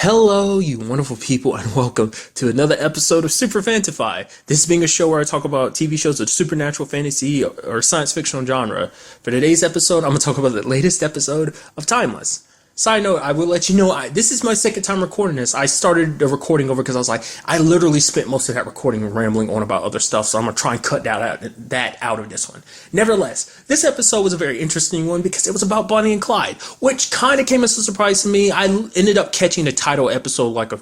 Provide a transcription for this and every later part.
Hello, you wonderful people, and welcome to another episode of Super-Fanta-Fi. This being a show where I talk about TV shows of supernatural fantasy or science fictional genre. For today's episode, I'm going to talk about the latest episode of Timeless. Side note, I will let you know, this is my second time recording this. I started the recording over because I was like, I literally spent most of that recording rambling on about other stuff, so I'm going to try and cut that out of this one. Nevertheless, this episode was a very interesting one because it was about Bonnie and Clyde, which kind of came as a surprise to me. I ended up catching the title episode like a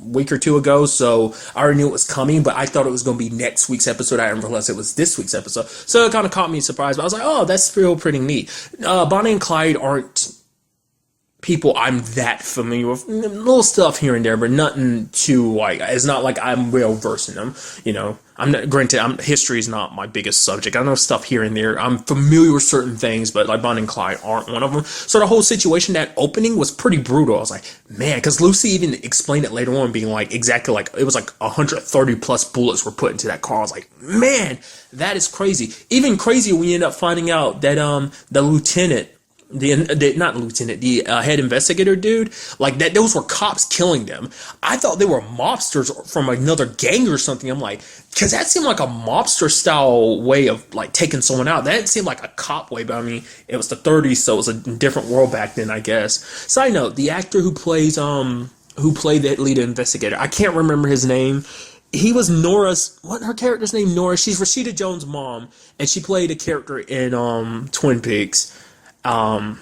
week or two ago, so I already knew it was coming, but I thought it was going to be next week's episode. I didn't realize it was this week's episode, so it kind of caught me surprised, but I was like, oh, that's still pretty neat. Bonnie and Clyde aren't people I'm that familiar with. Little stuff here and there, but nothing too, like, it's not like I'm well versed in them, you know. I'm not, granted, history is not my biggest subject. I know stuff here and there. I'm familiar with certain things, but like Bonnie and Clyde aren't one of them. So the whole situation, that opening was pretty brutal. I was like, man, because Lucy even explained it later on, being like, exactly like, it was like 130 plus bullets were put into that car. I was like, man, that is crazy. Even crazier when you end up finding out that the lieutenant, the head investigator dude, like that, those were cops killing them. I thought they were mobsters from another gang or something. I'm like, because that seemed like a mobster style way of like taking someone out. That didn't seem like a cop way, but I mean, it was the 30s, so it was a different world back then, I guess. Side note, the actor who played the lead investigator, I can't remember his name. He was her character's name? Nora. She's Rashida Jones' mom, and she played a character in Twin Peaks. I'm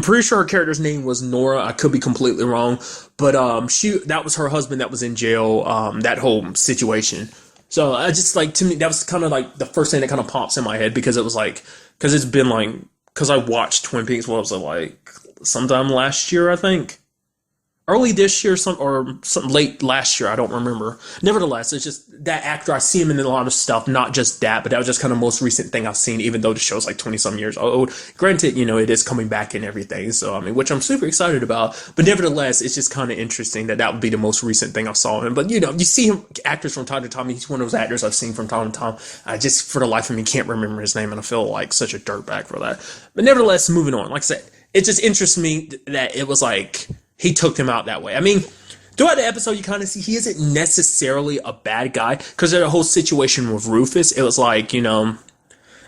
pretty sure her character's name was Nora. I could be completely wrong, but that was her husband that was in jail. That whole situation. So I just, like, to me, that was kind of like the first thing that kind of pops in my head, because it was like, because I watched Twin Peaks. What was it, like, sometime last year, I think. Early this year, or something late last year, I don't remember. Nevertheless, it's just that actor, I see him in a lot of stuff, not just that, but that was just kind of the most recent thing I've seen, even though the show's like 20-some years old. Granted, you know, it is coming back and everything, so, I mean, which I'm super excited about, but nevertheless, it's just kind of interesting that would be the most recent thing I saw him. But, you know, you see him, actors from time to time. He's one of those actors I've seen from time to time. I just, for the life of me, can't remember his name, and I feel like such a dirtbag for that. But nevertheless, moving on. Like I said, it just interests me that it was like, he took them out that way. I mean, throughout the episode, you kind of see he isn't necessarily a bad guy, because of the whole situation with Rufus, it was like, you know,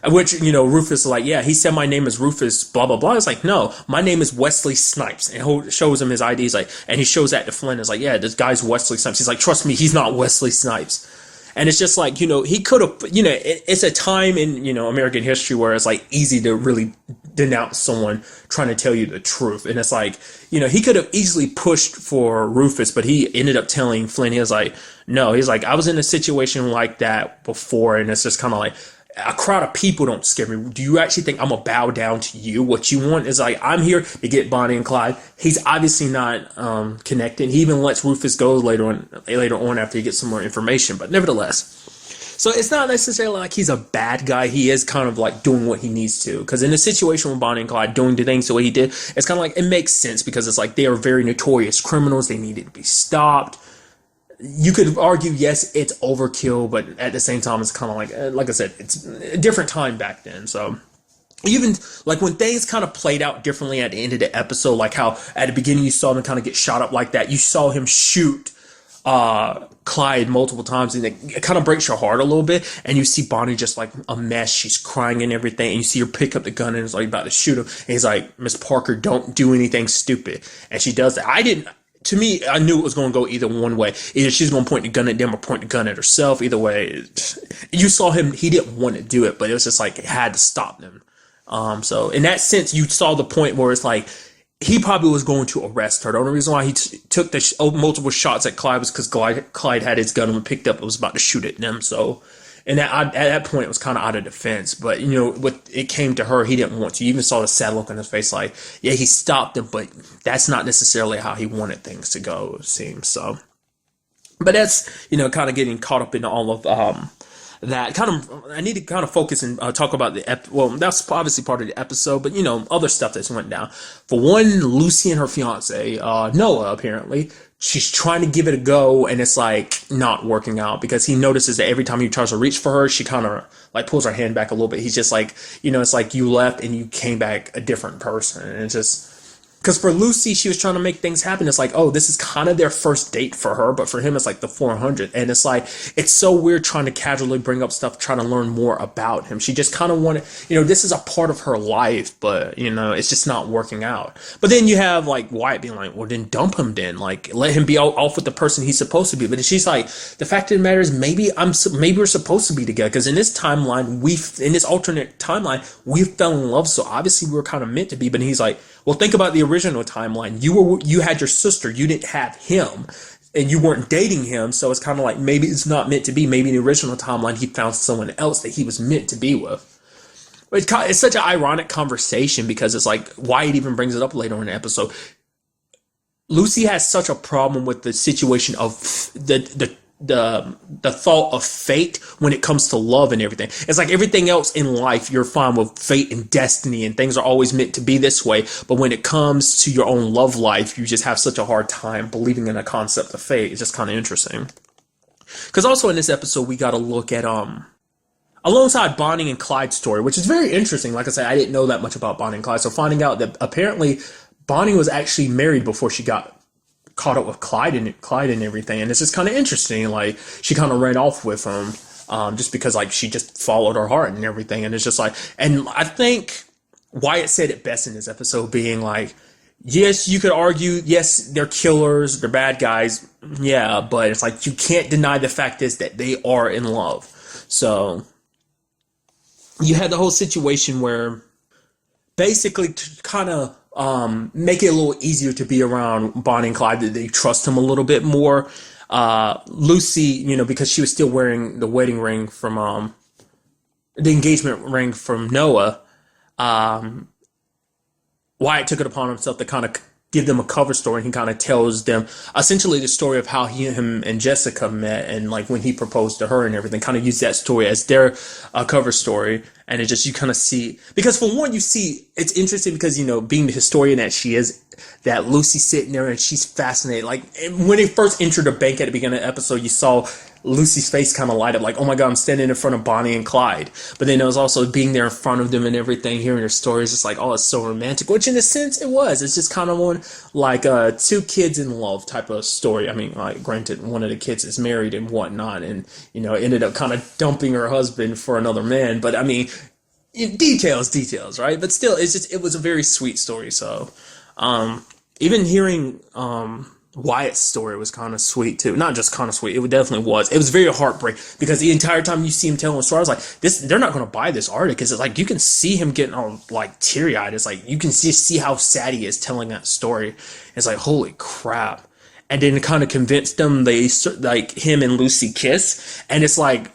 which, you know, Rufus is like, yeah, he said my name is Rufus, blah, blah, blah. It's like, no, my name is Wesley Snipes. And he shows him his ID. He's like, and he shows that to Flynn. It's like, yeah, this guy's Wesley Snipes. He's like, trust me, he's not Wesley Snipes. And it's just like, you know, he could have, you know, it's a time in, you know, American history where it's like easy to really denounce someone trying to tell you the truth. And it's like, you know, he could have easily pushed for Rufus, but he ended up telling Flynn, he was like, no, he's like, I was in a situation like that before. And it's just kind of like, a crowd of people don't scare me. Do you actually think I'm gonna bow down to you? What you want is like, I'm here to get Bonnie and Clyde. He's obviously not connected. He even lets Rufus go later on after he gets some more information. But nevertheless, so it's not necessarily like he's a bad guy. He is kind of like doing what he needs to. Because in the situation with Bonnie and Clyde doing the things the way he did, it's kind of like, it makes sense, because it's like they are very notorious criminals. They needed to be stopped. You could argue, yes, it's overkill, but at the same time, it's kind of like I said, it's a different time back then. So even like when things kind of played out differently at the end of the episode, like how at the beginning you saw them kind of get shot up like that. You saw him shoot Clyde multiple times, and it kind of breaks your heart a little bit. And you see Bonnie just like a mess. She's crying and everything. And you see her pick up the gun and is like about to shoot him. And he's like, Miss Parker, don't do anything stupid. And she does that. To me, I knew it was going to go either one way. Either she's going to point the gun at them or point the gun at herself. Either way, you saw him. He didn't want to do it, but it was just like it had to stop them. So in that sense, you saw the point where it's like he probably was going to arrest her. The only reason why he took the multiple shots at Clyde was because Clyde had his gun and picked up and was about to shoot at them. So, and at that point, it was kind of out of defense. But, you know, when it came to her, he didn't want to. You even saw the sad look on his face, like, yeah, he stopped him, but that's not necessarily how he wanted things to go, it seems. So, but that's, you know, kind of getting caught up in all of that. Kind of, I need to kind of focus and talk about well, that's obviously part of the episode, but, you know, other stuff that's went down. For one, Lucy and her fiance, Noah, apparently, she's trying to give it a go, and it's like not working out, because he notices that every time he tries to reach for her, she kind of like pulls her hand back a little bit. He's just like, you know, it's like you left and you came back a different person. And it's just, Because for Lucy, she was trying to make things happen. It's like, oh, this is kind of their first date for her, but for him, it's like the 400th. And it's like, it's so weird trying to casually bring up stuff, trying to learn more about him. She just kind of wanted, this is a part of her life, but, it's just not working out. But then you have like Wyatt being like, well, then dump him then. Like, let him be off with the person he's supposed to be. But she's like, the fact of the matter is, maybe we're supposed to be together. Because in this timeline, in this alternate timeline, we fell in love. So obviously we were kind of meant to be. But he's like, well, think about the original timeline. You had your sister, you didn't have him, and you weren't dating him. So it's kind of like maybe it's not meant to be. Maybe in the original timeline he found someone else that he was meant to be with. It's such an ironic conversation because it's like Wyatt even brings it up later in the episode. Lucy has such a problem with the situation of the thought of fate when it comes to love and everything. It's like everything else in life, you're fine with fate and destiny and things are always meant to be this way. But when it comes to your own love life, you just have such a hard time believing in a concept of fate. It's just kind of interesting. Because also in this episode, we got to look at, alongside Bonnie and Clyde's story, which is very interesting. Like I said, I didn't know that much about Bonnie and Clyde. So finding out that apparently Bonnie was actually married before she got caught up with Clyde and everything, and it's just kind of interesting. Like she kind of ran off with him, just because like she just followed her heart and everything, and it's just like, and I think Wyatt said it best in this episode, being like, yes, you could argue, yes, they're killers, they're bad guys, yeah, but it's like you can't deny the fact is that they are in love. So you had the whole situation where basically to kind of make it a little easier to be around Bonnie and Clyde, that they trust him a little bit more. Lucy, because she was still wearing the wedding ring from, the engagement ring from Noah, Wyatt took it upon himself to kind of give them a cover story, and he kind of tells them essentially the story of how him and Jessica met, and like when he proposed to her and everything, kind of use that story as their cover story. And it just, you kind of see, because for one, you see, it's interesting because, being the historian that she is, that Lucy's sitting there and she's fascinated. Like when they first entered the bank at the beginning of the episode, you saw Lucy's face kind of light up like, oh my God, I'm standing in front of Bonnie and Clyde. But then it was also being there in front of them and everything, hearing their stories, just like, oh, it's so romantic, which in a sense it was. It's just kind of one like two kids in love type of story. I mean, like granted, one of the kids is married and whatnot, and, ended up kind of dumping her husband for another man. But I mean, details, right? But still, it was a very sweet story. So, even hearing, Wyatt's story was kind of sweet too. Not just kind of sweet. It definitely was. It was very heartbreaking because the entire time you see him telling the story, I was like, they're not going to buy this article, because it's like, you can see him getting all like teary eyed. It's like, you can see how sad he is telling that story. It's like, holy crap. And then it kind of convinced them, like him and Lucy kiss. And it's like,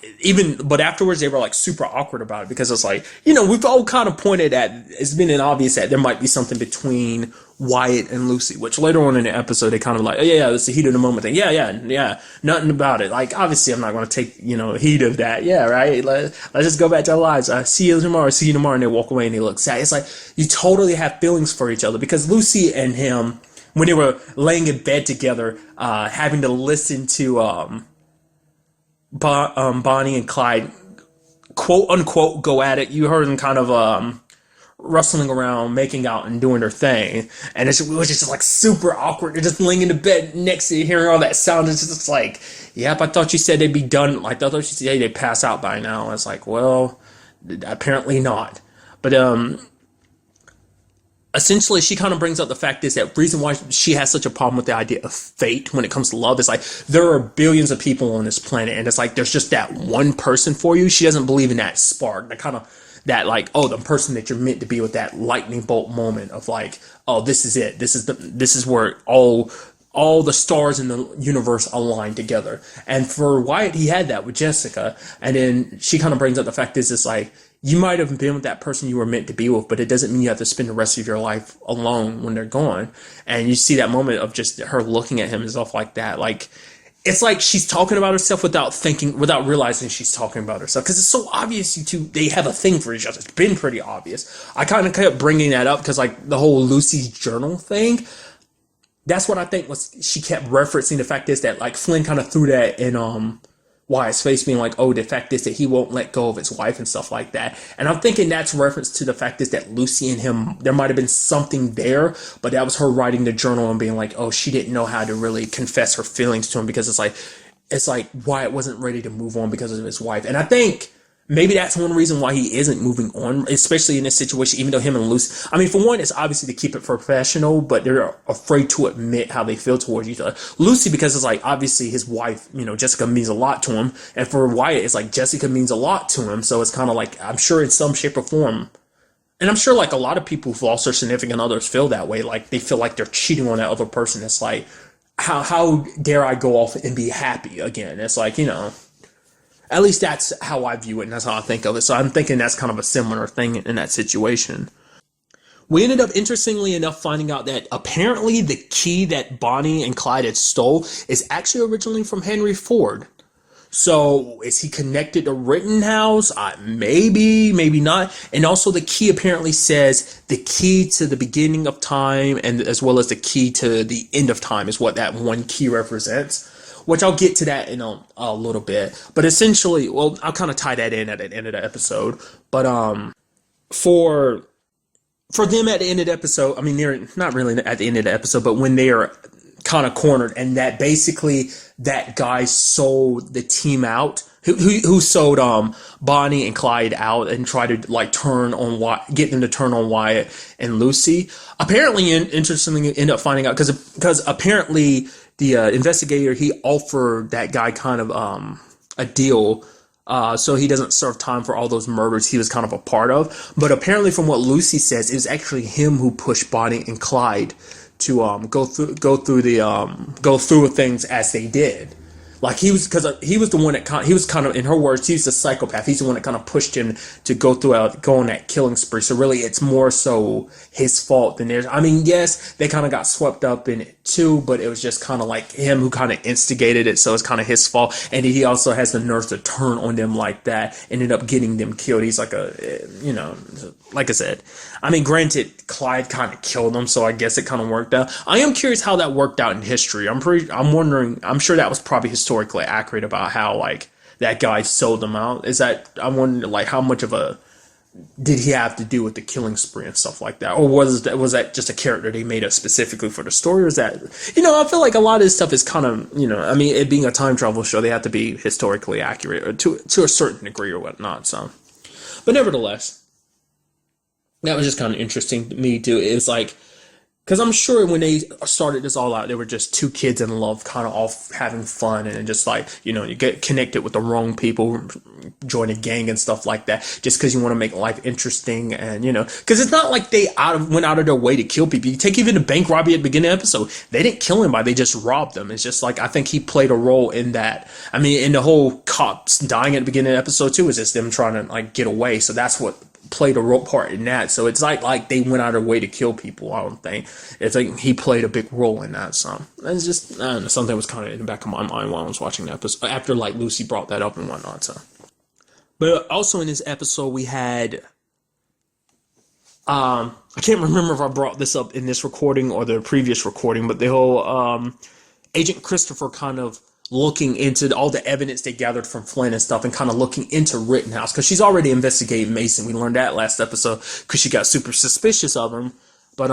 but afterwards they were like super awkward about it, because it's like, we've all kind of pointed at, it's been obvious that there might be something between Wyatt and Lucy, which later on in the episode they kind of like, oh yeah, it's the heat of the moment thing. Yeah, nothing about it. Like, obviously I'm not going to take, heat of that. Yeah, right. Let's just go back to our lives. See you tomorrow. And they walk away and they look sad. It's like, you totally have feelings for each other, because Lucy and him, when they were laying in bed together, having to listen to Bonnie and Clyde, quote unquote, go at it. You heard them kind of rustling around, making out, and doing their thing, and it was just like super awkward. They're just laying in the bed next to you, hearing all that sound. It's just like, yep, I thought you said they'd be done. Like, I thought you said, hey, they'd pass out by now. And it's like, well, apparently not. But essentially, she kind of brings up the fact is that reason why she has such a problem with the idea of fate when it comes to love is like, there are billions of people on this planet, and it's like, there's just that one person for you. She doesn't believe in that spark, that like, oh, the person that you're meant to be with, that lightning bolt moment of like, oh, this is it. This is where all the stars in the universe align together. And for Wyatt, he had that with Jessica. And then she kind of brings up the fact is, it's like, you might have been with that person you were meant to be with, but it doesn't mean you have to spend the rest of your life alone when they're gone. And you see that moment of just her looking at him and stuff like that. Like, it's like she's talking about herself without realizing she's talking about herself. Because it's so obvious they have a thing for each other. It's been pretty obvious. I kind of kept bringing that up because, like, the whole Lucy's journal thing, that's what I think she kept referencing. The fact is that, like, Flynn kind of threw that in, Wyatt's face, being like, oh, the fact is that he won't let go of his wife and stuff like that. And I'm thinking that's reference to the fact is that Lucy and him, there might have been something there, but that was her writing the journal and being like, oh, she didn't know how to really confess her feelings to him, because it's like Wyatt wasn't ready to move on because of his wife. And I think maybe that's one reason why he isn't moving on, especially in this situation, even though him and Lucy, I mean, for one, it's obviously to keep it professional, but they're afraid to admit how they feel towards each other. Lucy, because it's like, obviously his wife, Jessica means a lot to him. And for Wyatt, it's like Jessica means a lot to him. So it's kind of like, I'm sure in some shape or form, and I'm sure like a lot of people who've lost their significant others feel that way. Like they feel like they're cheating on that other person. It's like, how dare I go off and be happy again? It's like, at least that's how I view it, and that's how I think of it. So I'm thinking that's kind of a similar thing in that situation. We ended up, interestingly enough, finding out that apparently the key that Bonnie and Clyde had stole is actually originally from Henry Ford. So is he connected to Rittenhouse? Maybe, maybe not. And also the key apparently says the key to the beginning of time, and as well as the key to the end of time is what that one key represents. Which I'll get to that in a little bit. But essentially, well, I'll kind of tie that in at the end of the episode. But for them at the end of the episode, I mean, they're not really at the end of the episode, but when they are kind of cornered, and that basically that guy sold the team out, who sold Bonnie and Clyde out and tried to like get them to turn on Wyatt and Lucy. Apparently, interestingly, end up finding out because apparently the investigator, he offered that guy kind of a deal so he doesn't serve time for all those murders he was kind of a part of. But apparently, from what Lucy says, it was actually him who pushed Bonnie and Clyde to go through with things as they did. Like he was the one that he was kind of, in her words, he was the psychopath. He's the one that kind of pushed him to go on that killing spree. So really, it's more so his fault than theirs. I mean, yes, they kind of got swept up in it too, but it was just kind of like him who kind of instigated it. So it's kind of his fault, and he also has the nerve to turn on them like that, and ended up getting them killed. He's like like I said, I mean, granted, Clyde kind of killed him, so I guess it kind of worked out. I am curious how that worked out in history. I'm wondering. I'm sure that was probably historically accurate about how like that guy sold them out. I'm wondering like how much of a did he have to do with the killing spree and stuff like that, or was that just a character they made up specifically for the story? Or is that I feel like a lot of this stuff is kind of I mean, it being a time travel show, they have to be historically accurate or to a certain degree or whatnot. So, but nevertheless. That was just kind of interesting to me too. It's like, because I'm sure when they started this all out, they were just two kids in love, kind of off having fun, and just like, you get connected with the wrong people, join a gang and stuff like that, just because you want to make life interesting, and because it's not like they went out of their way to kill people. You take even the bank robbery at the beginning of the episode, they didn't kill anybody, they just robbed them. It's just like, I think he played a role in that. I mean, in the whole cops dying at the beginning of the episode too, is just them trying to like get away. So that's what played a role part in that. So it's like they went out of their way to kill people. I don't think it's like he played a big role in that. So it's just, I don't know, something was kind of in the back of my mind while I was watching the episode after like Lucy brought that up and whatnot. So, but also in this episode we had I can't remember if I brought this up in this recording or the previous recording, but the whole Agent Christopher kind of looking into all the evidence they gathered from Flynn and stuff, and kind of looking into Rittenhouse, because she's already investigating Mason. We learned that last episode because she got super suspicious of him. But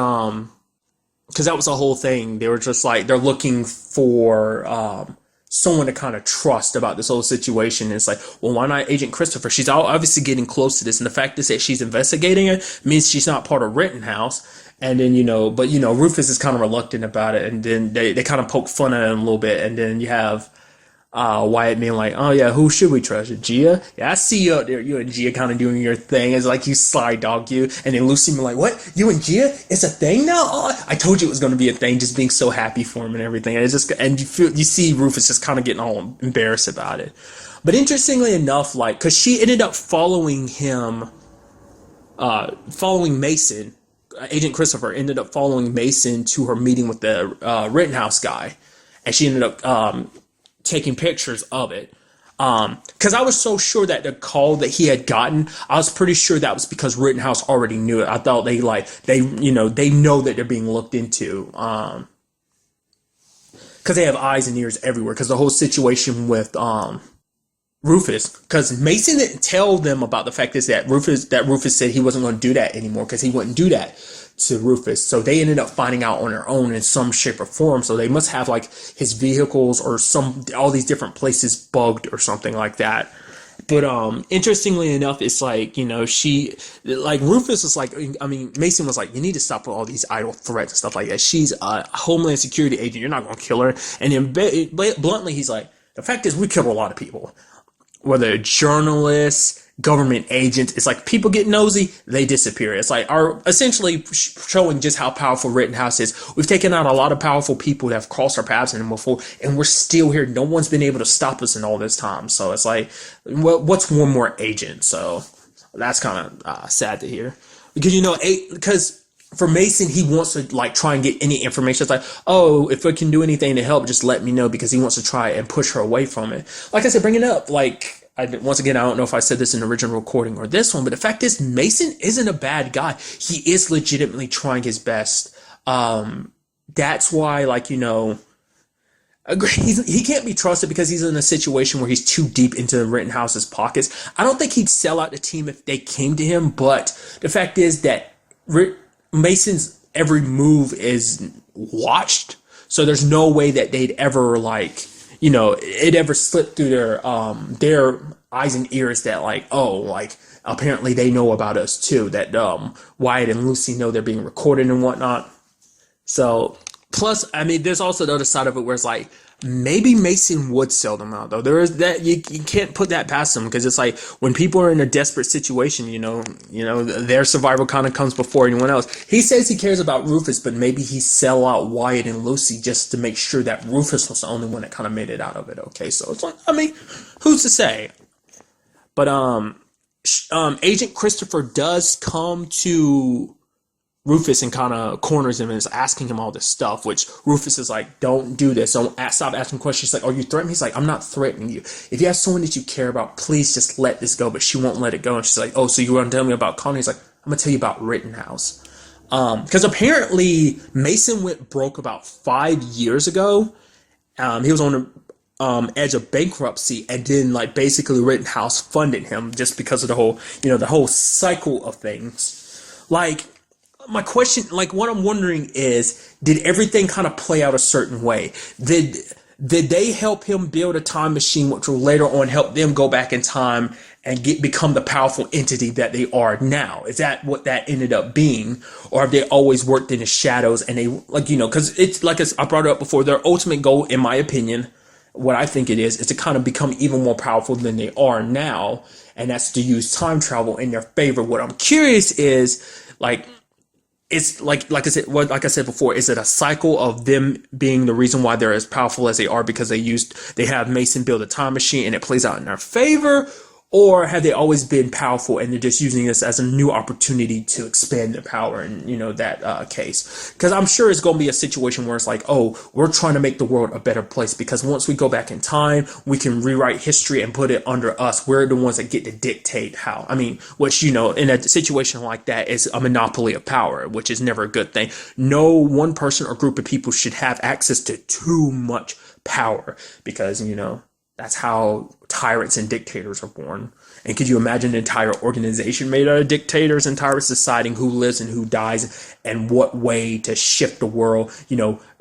because that was the whole thing. They were just like, they're looking for someone to kind of trust about this whole situation. And it's like, well, why not Agent Christopher? She's obviously getting close to this, and the fact is that she's investigating it means she's not part of Rittenhouse. And then, but Rufus is kind of reluctant about it, and then they kind of poke fun at him a little bit, and then you have Wyatt being like, oh yeah, who should we trust? Gia? Yeah, I see you out there, you and Gia kind of doing your thing. It's like you side dog you, and then Lucy being like, what? You and Gia? It's a thing now? Oh, I told you it was going to be a thing, just being so happy for him and everything. And it's just, and you see Rufus just kind of getting all embarrassed about it. But interestingly enough, like, because she ended up following him, following Mason. Agent Christopher ended up following Mason to her meeting with the Rittenhouse guy, and she ended up taking pictures of it. Because I was so sure that the call that he had gotten, I was pretty sure that was because Rittenhouse already knew it. I thought they know that they're being looked into. Because they have eyes and ears everywhere. Because the whole situation with Rufus, because Mason didn't tell them about the fact is that Rufus said he wasn't going to do that anymore because he wouldn't do that to Rufus. So they ended up finding out on their own in some shape or form. So they must have like his vehicles or all these different places bugged or something like that. But interestingly enough, it's like, she like Rufus was like, I mean, Mason was like, you need to stop with all these idle threats and stuff like that. She's a Homeland Security agent. You're not going to kill her. And then bluntly, he's like, the fact is we kill a lot of people, whether journalists, government agents. It's like people get nosy, they disappear. It's like our essentially showing just how powerful Rittenhouse is. We've taken out a lot of powerful people that have crossed our paths and before, and we're still here. No one's been able to stop us in all this time. So it's like, what's one more agent? So that's kind of sad to hear because because. For Mason, he wants to like try and get any information. It's like, oh, if I can do anything to help, just let me know because he wants to try and push her away from it. Like I said, bring it up. Like, once again, I don't know if I said this in the original recording or this one, but the fact is, Mason isn't a bad guy. He is legitimately trying his best. That's why, like, he can't be trusted because he's in a situation where he's too deep into Rittenhouse's pockets. I don't think he'd sell out the team if they came to him, but the fact is that Mason's every move is watched, so there's no way that they'd ever it ever slip through their eyes and ears that like, oh, like apparently they know about us too, that Wyatt and Lucy know they're being recorded and whatnot. So plus, I mean, there's also the other side of it where it's like, maybe Mason would sell them out though. There is that you can't put that past them because it's like when people are in a desperate situation, their survival kind of comes before anyone else. He says he cares about Rufus, but maybe he sell out Wyatt and Lucy just to make sure that Rufus was the only one that kind of made it out of it. Okay, so it's like, I mean, who's to say? But Agent Christopher does come to Rufus and kind of corners him and is asking him all this stuff, which Rufus is like, don't do this. Don't stop asking questions. She's like, are you threatening me? He's like, I'm not threatening you. If you have someone that you care about, please just let this go. But she won't let it go. And she's like, oh, so you want to tell me about Connie? He's like, I'm going to tell you about Rittenhouse. Because apparently Mason went broke about 5 years ago. He was on the edge of bankruptcy, and then like basically Rittenhouse funded him just because of the whole cycle of things. Like, my question, like what I'm wondering is, did everything kind of play out a certain way? Did they help him build a time machine, which will later on help them go back in time and become the powerful entity that they are now? Is that what that ended up being? Or have they always worked in the shadows and they, because it's like I brought it up before, their ultimate goal, in my opinion, what I think it is to kind of become even more powerful than they are now. And that's to use time travel in their favor. What I'm curious is, like, it's like I said before, is it a cycle of them being the reason why they're as powerful as they are because they have Mason build a time machine and it plays out in their favor? Or have they always been powerful and they're just using this as a new opportunity to expand their power in, that case? Because I'm sure it's going to be a situation where it's like, oh, we're trying to make the world a better place because once we go back in time, we can rewrite history and put it under us. We're the ones that get to dictate how. I mean, which, in a situation like that is a monopoly of power, which is never a good thing. No one person or group of people should have access to too much power because, that's how tyrants and dictators are born. And could you imagine an entire organization made out of dictators and tyrants deciding who lives and who dies and what way to shift the world,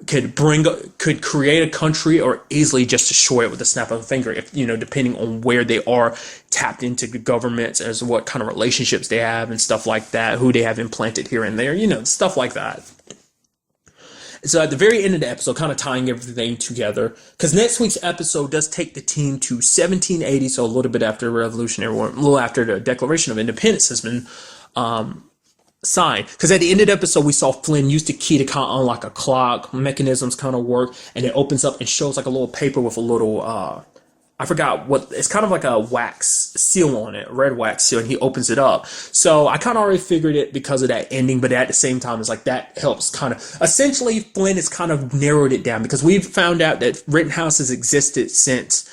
could create a country or easily just destroy it with a snap of a finger if, depending on where they are tapped into governments as what kind of relationships they have and stuff like that, who they have implanted here and there, stuff like that. So at the very end of the episode, kind of tying everything together, because next week's episode does take the team to 1780, so a little bit after the Revolutionary War, a little after the Declaration of Independence has been signed. Because at the end of the episode, we saw Flynn use the key to kind of unlock a clock, mechanisms kind of work, and it opens up and shows like a little paper with a little, I forgot what, it's kind of like a wax seal on it, a red wax seal, and he opens it up. So I kind of already figured it because of that ending, but at the same time, it's like that helps kind of, essentially Flynn has kind of narrowed it down because we've found out that Rittenhouse has existed since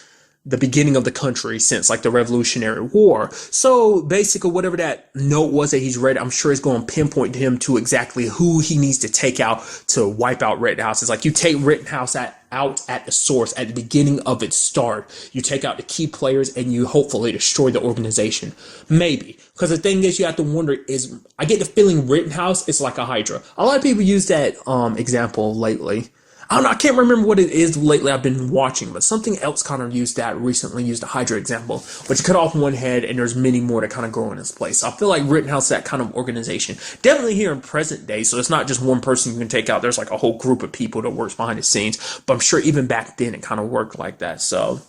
the beginning of the country since like the Revolutionary War. So basically, whatever that note was that he's read, I'm sure it's going to pinpoint him to exactly who he needs to take out to wipe out Rittenhouse. It's like you take Rittenhouse out at the source, at the beginning of its start. You take out the key players and you hopefully destroy the organization. Maybe. Because the thing is, you have to wonder is, I get the feeling Rittenhouse is like a Hydra. A lot of people use that example lately. I don't know, I can't remember what it is lately I've been watching, but something else kind of used a Hydra example, which cut off one head and there's many more that kind of grow in its place. So I feel like Rittenhouse is that kind of organization. Definitely here in present day, so it's not just one person you can take out. There's like a whole group of people that works behind the scenes, but I'm sure even back then it kind of worked like that. So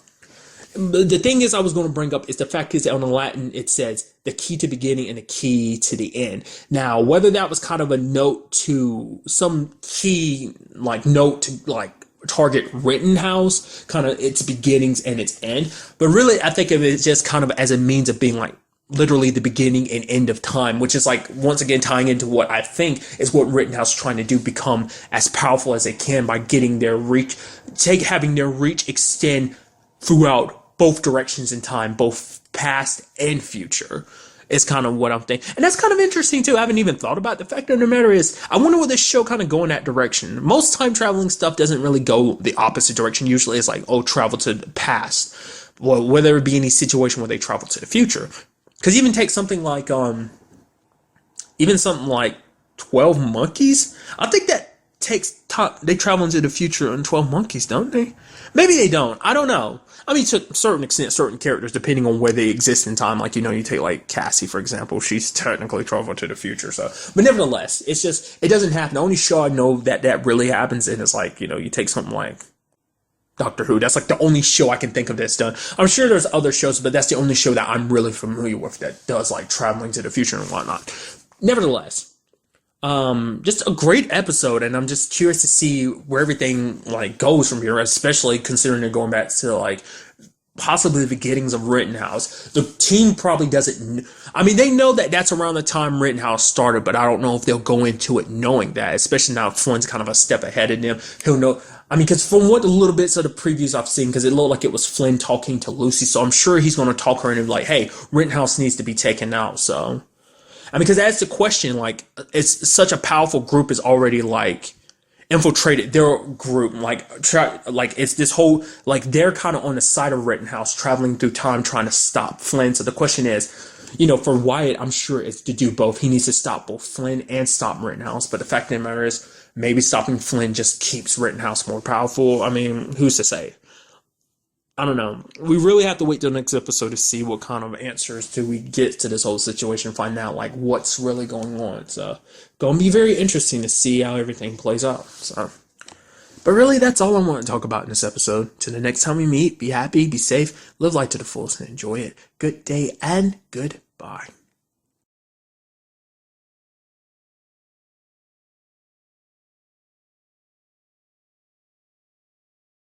the thing is I was going to bring up is the fact is that on the Latin it says the key to beginning and the key to the end. Now, whether that was kind of a note to some key, like note to like target Rittenhouse, kind of its beginnings and its end, but really I think of it just kind of as a means of being like literally the beginning and end of time, which is like once again tying into what I think is what Rittenhouse is trying to do, become as powerful as they can by getting their reach, having their reach extend throughout both directions in time, both past and future, is kind of what I'm thinking. And that's kind of interesting too. I haven't even thought about it. The fact of the matter is, I wonder will this show kind of go in that direction. Most time traveling stuff doesn't really go the opposite direction. Usually it's like, oh, travel to the past. Well, whether it be any situation where they travel to the future. Because even take something like, 12 Monkeys. I think that takes time. They travel into the future in 12 Monkeys, don't they? Maybe they don't. I don't know. I mean, to a certain extent, certain characters, depending on where they exist in time, like, you take like Cassie, for example, she's technically traveled to the future, so, but nevertheless, it's just, it doesn't happen. The only show I know that really happens in is like, you take something like Doctor Who. That's like the only show I can think of that's done. I'm sure there's other shows, but that's the only show that I'm really familiar with that does like traveling to the future and whatnot. Nevertheless, just a great episode, and I'm just curious to see where everything like goes from here, especially considering they're going back to like possibly the beginnings of Rittenhouse. The team probably doesn't. I mean, they know that that's around the time Rittenhouse started, but I don't know if they'll go into it knowing that. Especially now, Flynn's kind of a step ahead of them. He'll know. I mean, because from what the little bits of the previews I've seen, because it looked like it was Flynn talking to Lucy, so I'm sure he's going to talk her into like, hey, Rittenhouse needs to be taken out. So. I mean, because that's the question, like, it's such a powerful group is already, like, infiltrated their group, like, it's this whole, like, they're kind of on the side of Rittenhouse, traveling through time, trying to stop Flynn. So the question is, for Wyatt, I'm sure it's to do both. He needs to stop both Flynn and stop Rittenhouse. But the fact of the matter is, maybe stopping Flynn just keeps Rittenhouse more powerful. I mean, who's to say? I don't know. We really have to wait till the next episode to see what kind of answers do we get to this whole situation, find out like what's really going on. So, gonna be very interesting to see how everything plays out. So, but really, that's all I want to talk about in this episode. Till the next time we meet, be happy, be safe, live life to the fullest, and enjoy it. Good day and goodbye.